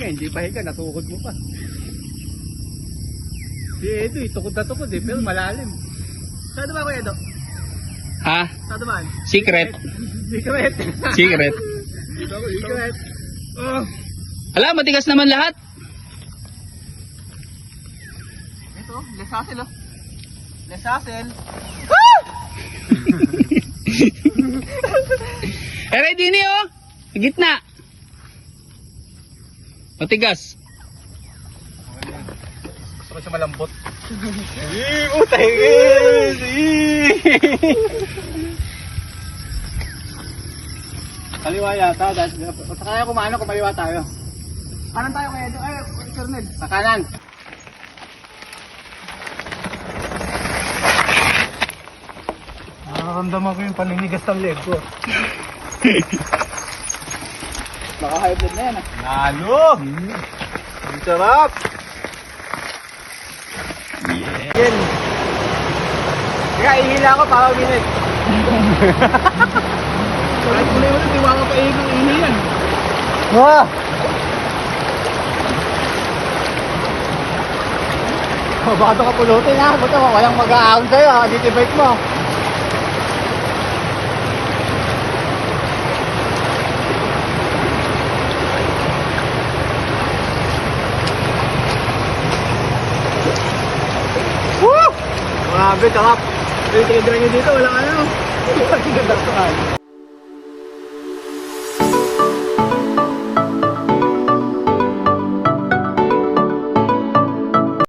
hindi pa higa, natukod mo pa. Si Edo, tukod na tukod eh, pero malalim. Saan ba ko Edo? Ha? Saan ba? Secret. Secret. Secret. Secret. Oh. Ala, matigas naman lahat. Ito, lesasel oh. Lesasel. Ready ni oh. Sa gitna. Matigas. Gusto ko siya malambot. Utay! Kaliwa yata. Sa kaya kumano, kumaliwa tayo. Kanan tayo kaya Edo. Ay, Kernel. Sa kanan. Nakaramdaman ko yung paninigas ng leg ko. Baka high blood na yan ah. Lalo! Ang sarap! Yan. Kaya ihila ko para uminit. Kahit muna yung tiwaka pa ihilan. Wah! Baka ito kapulutin ha. Bato, walang mag-aahon sa'yo ha. Dito bike mo. Woo! Grabe, sarap. Yung trigger nyo dito, walang ano. Walang